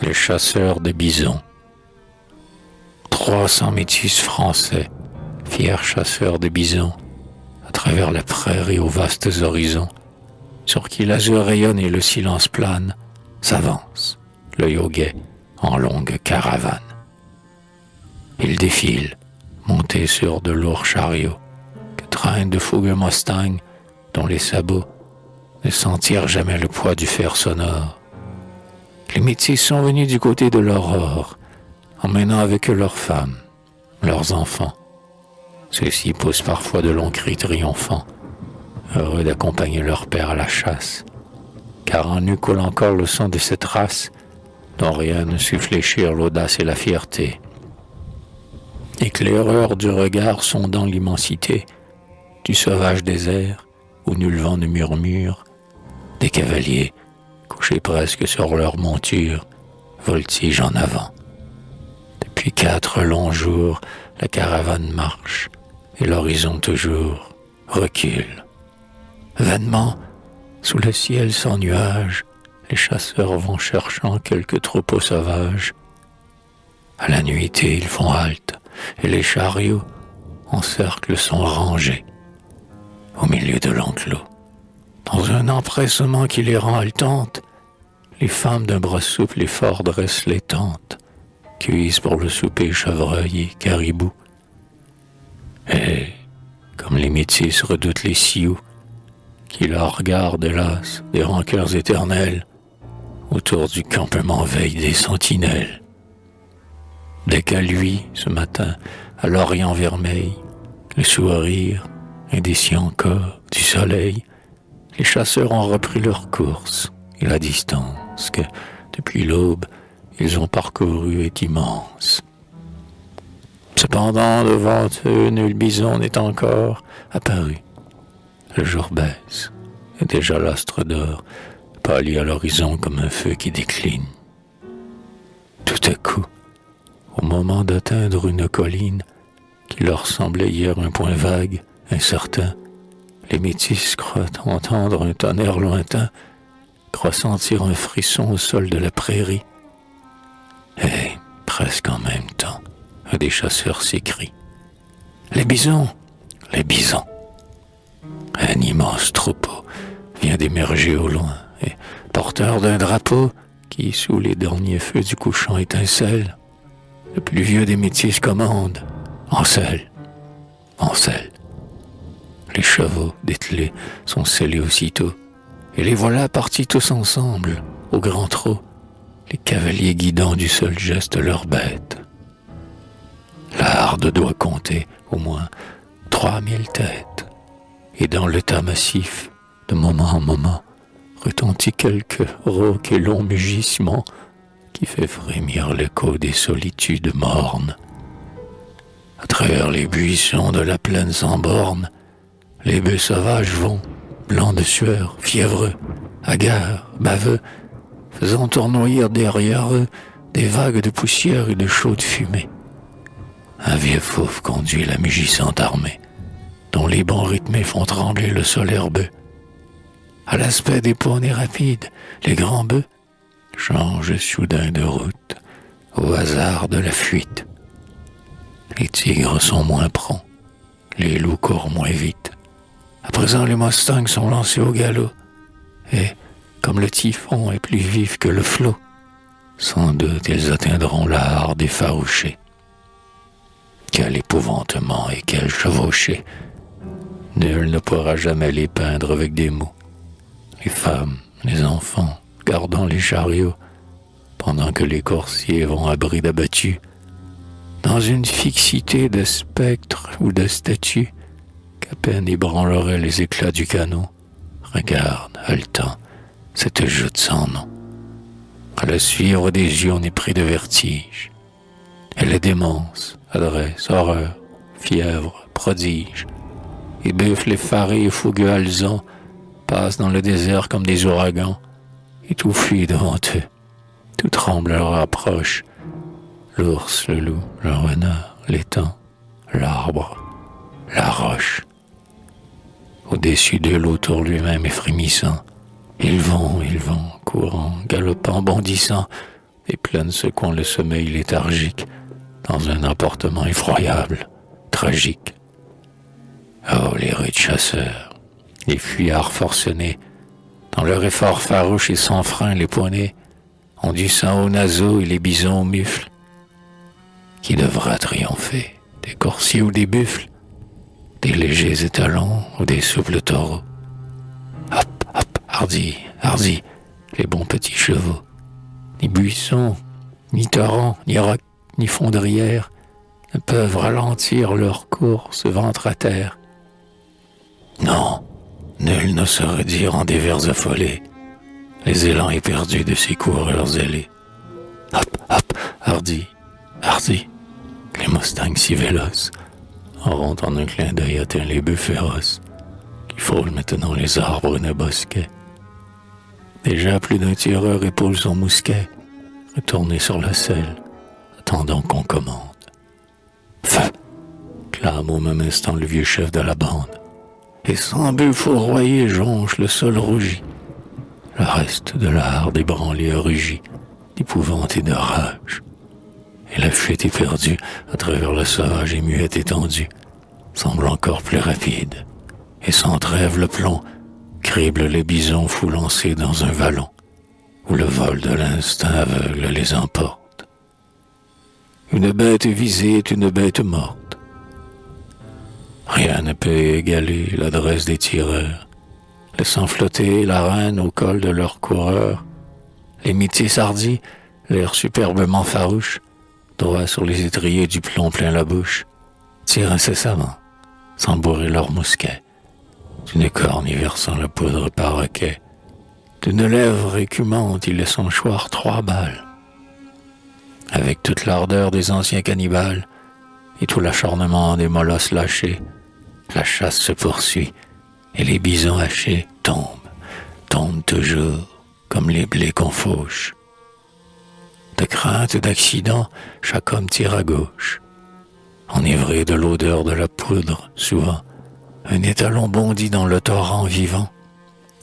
les chasseurs de bisons. 300 métis français, fiers chasseurs de bisons, à travers la prairie aux vastes horizons, sur qui l'azur rayonne et le silence plane, s'avancent, l'œil au guet, en longue caravane. Ils défilent, montés sur de lourds chariots, que traînent de fougueux Mustangs, dont les sabots ne sentirent jamais le poids du fer sonore. Les métis sont venus du côté de l'aurore, emmenant avec eux leurs femmes, leurs enfants. Ceux-ci poussent parfois de longs cris triomphants, heureux d'accompagner leur père à la chasse, car en eux coule encore le sang de cette race dont rien ne sut fléchir l'audace et la fierté. Éclaireurs du regard sondant l'immensité du sauvage désert où nul vent ne murmure, des cavaliers, couchés presque sur leur monture, voltigent en avant. Depuis 4 longs jours, la caravane marche, et l'horizon toujours recule. Vainement, sous le ciel sans nuages, les chasseurs vont cherchant quelques troupeaux sauvages. À la nuitée, ils font halte, et les chariots en cercle sont rangés au milieu de l'enclos. Dans un empressement qui les rend haletantes, les femmes d'un bras souple et fort dressent les tentes, cuisent pour le souper chevreuil et caribou. Et, comme les métis redoutent les sioux, qui leur regardent hélas des rancœurs éternelles, autour du campement veillent des sentinelles. Dès qu'à lui, ce matin, à l'orient vermeil, le sourire, indécis encore, du soleil, les chasseurs ont repris leur course, et la distance que, depuis l'aube, ils ont parcourue est immense. Cependant, devant eux, nul bison n'est encore apparu. Le jour baisse, et déjà l'astre d'or pâlit à l'horizon comme un feu qui décline. Tout à coup, au moment d'atteindre une colline qui leur semblait hier un point vague, incertain, les métis croient entendre un tonnerre lointain, croient sentir un frisson au sol de la prairie. Et, presque en même temps, un des chasseurs s'écrie: « Les bisons! Les bisons! » Un immense troupeau vient d'émerger au loin, et, porteur d'un drapeau qui, sous les derniers feux du couchant, étincelle, le plus vieux des métis commande: « En selle! En selle! » Les chevaux dételés sont scellés aussitôt, et les voilà partis tous ensemble, au grand trot, les cavaliers guidant du seul geste leurs bêtes. La harde doit compter au moins 3000 têtes, et dans le tas massif, de moment en moment, retentit quelque rauque et long mugissement qui fait frémir l'écho des solitudes mornes. À travers les buissons de la plaine sans bornes, les bœufs sauvages vont, blancs de sueur, fiévreux, hagards, baveux, faisant tournoyer derrière eux des vagues de poussière et de chaude fumée. Un vieux fauve conduit la mugissante armée, dont les bonds rythmés font trembler le sol herbeux. À l'aspect des poneys rapides, les grands bœufs changent soudain de route, au hasard de la fuite. Les tigres sont moins prompts, les loups courent moins vite. À présent, les Mustangs sont lancés au galop, et, comme le typhon est plus vif que le flot, sans doute ils atteindront la harde effarouchée. Quel épouvantement et quel chevauché! Nul ne pourra jamais les peindre avec des mots. Les femmes, les enfants, gardant les chariots, pendant que les coursiers vont à bride abattue, dans une fixité de spectres ou de statues, qu'à peine ébranleraient les éclats du canon, regarde, haletant, cette joute sans nom. À la suivre des yeux, on est pris de vertige. Elle est démence, adresse, horreur, fièvre, prodige. Les buffles effarés et fougueux alezans passent dans le désert comme des ouragans, et tout fuit devant eux. Tout tremble à leur approche. L'ours, le loup, le renard, l'étang, l'arbre, la roche. Au-dessus de l'autour lui-même est frémissant. Ils vont, courant, galopant, bondissant, des plaines secouant le sommeil léthargique, dans un emportement effroyable, tragique. Oh, les rudes chasseurs, les fuyards forcenés, dans leur effort farouche et sans frein, les poignets ont du sang aux naseaux et les bisons aux mufles. Qui devra triompher, des coursiers ou des buffles, des légers étalons ou des souples taureaux? Hop, hop, hardi, hardi, les bons petits chevaux. Ni buissons, ni torrents, ni rocs, ni fondrières ne peuvent ralentir leur course ventre à terre. Non, nul ne saurait dire en des vers affolés les élans éperdus de ces coureurs zélés. Hop, hop, hardi, hardi, les mustangs si véloces auront en un clin d'œil atteint les bœufs féroces qui frôlent maintenant les arbres d'un bosquet. Déjà plus d'un tireur épaule son mousquet, retourné sur la selle, attendant qu'on commande. Feu! Clame au même instant le vieux chef de la bande, et sans but fourroyé jonche le sol rougi. Le reste de la harde ébranlée a rugi d'épouvante et de rage. Et la fuite éperdue à travers le sauvage et muette étendue semble encore plus rapide, et sans trêve le plomb crible les bisons fous lancés dans un vallon où le vol de l'instinct aveugle les emporte. Une bête visée est une bête morte. Rien ne peut égaler l'adresse des tireurs, laissant flotter la reine au col de leurs coureurs. Les métis hardis, l'air superbement farouche, droit sur les étriers du plomb plein la bouche, tirent incessamment, sans bourrer leurs mousquets, d'une corne y versant la poudre par hoquet. D'une lèvre écumante, ils laissent choir 3 balles. Avec toute l'ardeur des anciens cannibales et tout l'acharnement des molosses lâchés, la chasse se poursuit et les bisons hachés tombent toujours comme les blés qu'on fauche. De crainte d'accident, chaque homme tire à gauche. Enivré de l'odeur de la poudre, souvent, un étalon bondit dans le torrent vivant,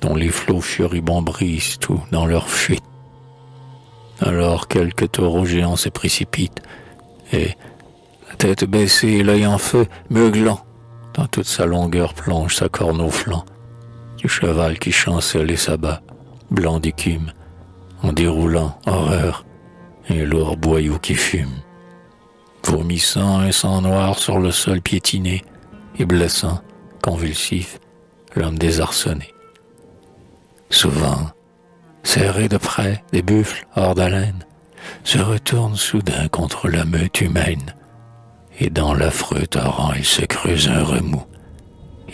dont les flots furibonds brisent tout dans leur fuite. Alors quelques taureaux géants se précipitent, et, la tête baissée et l'œil en feu, meuglant, dans toute sa longueur plonge sa corne au flanc, du cheval qui chancelle et s'abat, blanc d'écume, en déroulant, horreur, un lourd boyau qui fume, vomissant un sang noir sur le sol piétiné et blessant, convulsif, l'homme désarçonné. Souvent, serrés de près, des buffles hors d'haleine se retournent soudain contre la meute humaine, et dans l'affreux torrent il se creuse un remous.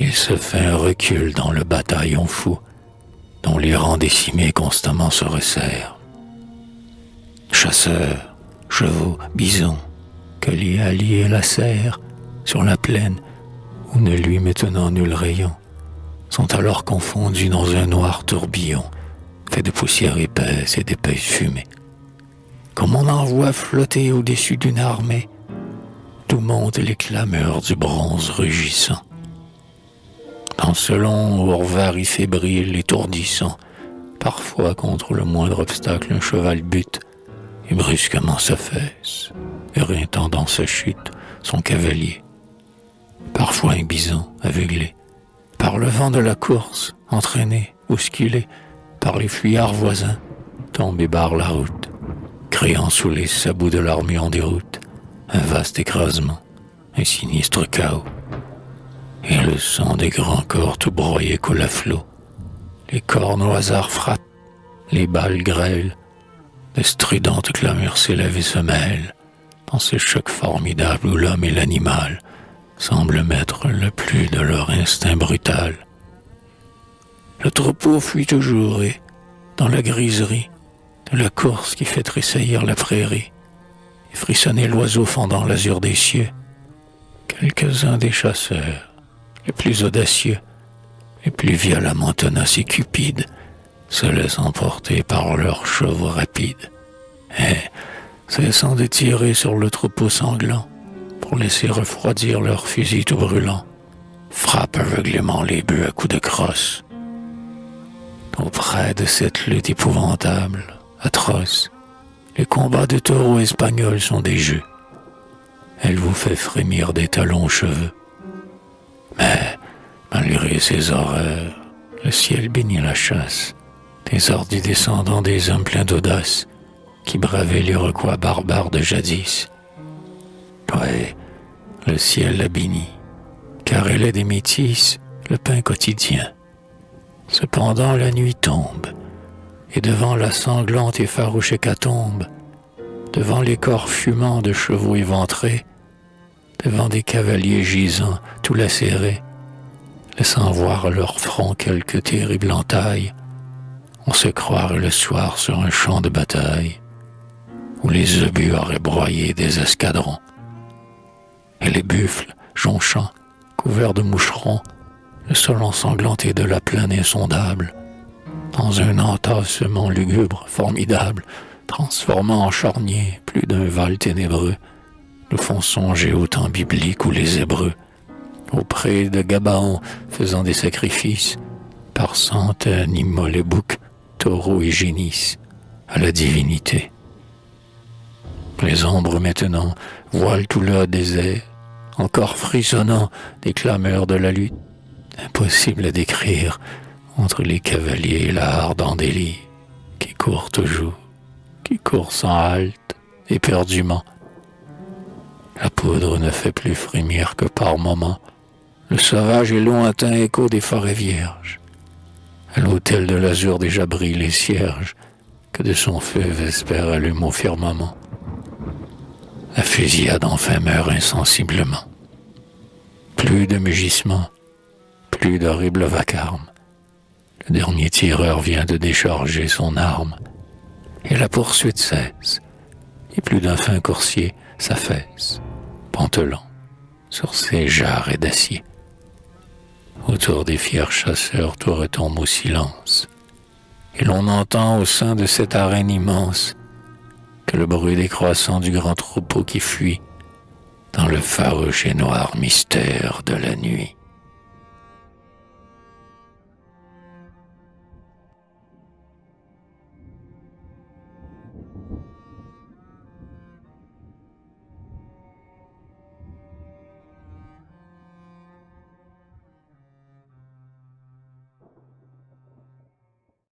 Il se fait un recul dans le bataillon fou, dont les rangs décimés constamment se resserrent. Chasseurs, chevaux, bisons, que les alliés lacèrent sur la plaine où ne lui maintenant nul rayon, sont alors confondus dans un noir tourbillon fait de poussière épaisse et d'épaisse fumée. Comme on en voit flotter au-dessus d'une armée, d'où montent les clameurs du bronze rugissant. Dans ce long ourvari fébrile étourdissant, parfois contre le moindre obstacle un cheval bute et brusquement s'affaisse, éreintant dans sa chute son cavalier. Parfois un bison aveuglé par le vent de la course, entraîné, bousculé par les fuyards voisins, tombe et barre la route, créant sous les sabots de l'armée en déroute un vaste écrasement, un sinistre chaos. Et le sang des grands corps tout broyés coule à flot. Les cornes au hasard frappent, les balles grêlent, de stridentes clameurs s'élèvent et se mêlent dans ce choc formidable où l'homme et l'animal semblent mettre le plus de leur instinct brutal. Le troupeau fuit toujours et, dans la griserie de la course qui fait tressaillir la prairie et frissonner l'oiseau fendant l'azur des cieux, quelques-uns des chasseurs, les plus audacieux, les plus violemment tenaces et cupides, se laissent emporter par leurs chevaux rapides, et, cessant de tirer sur le troupeau sanglant, pour laisser refroidir leurs fusils tout brûlants, frappent aveuglément les bœufs à coups de crosse. Auprès de cette lutte épouvantable, atroce, Les combats de taureaux espagnols sont des jeux. Elle vous fait frémir des talons aux cheveux. Mais, malgré ces horreurs, le ciel bénit la chasse des ordis descendants des hommes pleins d'audace qui bravaient l'Iroquois barbare de jadis. Ouais, le ciel la bénit, car elle est des métis le pain quotidien. Cependant la nuit tombe, et devant la sanglante et farouche hécatombe, devant les corps fumants de chevaux éventrés, devant des cavaliers gisants tout lacérés, laissant voir à leur front quelque terrible entaille, on se croirait le soir sur un champ de bataille, où les obus auraient broyé des escadrons, et les buffles, jonchant, couverts de moucherons, le sol ensanglanté de la plaine insondable, dans un entassement lugubre, formidable, transformant en charnier plus d'un val ténébreux, nous font songer au temps biblique où les Hébreux, auprès de Gabaon, faisant des sacrifices, par centaines immolaient boucs, taureaux et génisses à la divinité. Les ombres maintenant voilent tout leur désert, encore frissonnant des clameurs de la lutte, impossible à décrire entre les cavaliers et la harde en délire, qui court toujours, qui court sans halte, éperdument. La poudre ne fait plus frémir que par moments le sauvage et lointain écho des forêts vierges. À l'autel de l'azur déjà brillent les cierges, que de son feu Vespère allume au firmament. La fusillade enfin meurt insensiblement. Plus de mugissements, plus d'horribles vacarmes. Le dernier tireur vient de décharger son arme, et la poursuite cesse, et plus d'un fin coursier s'affaisse, pantelant, sur ses jarres d'acier. Autour des fiers chasseurs tout retombe au silence, et l'on entend au sein de cette arène immense que le bruit décroissant du grand troupeau qui fuit dans le farouche et noir mystère de la nuit.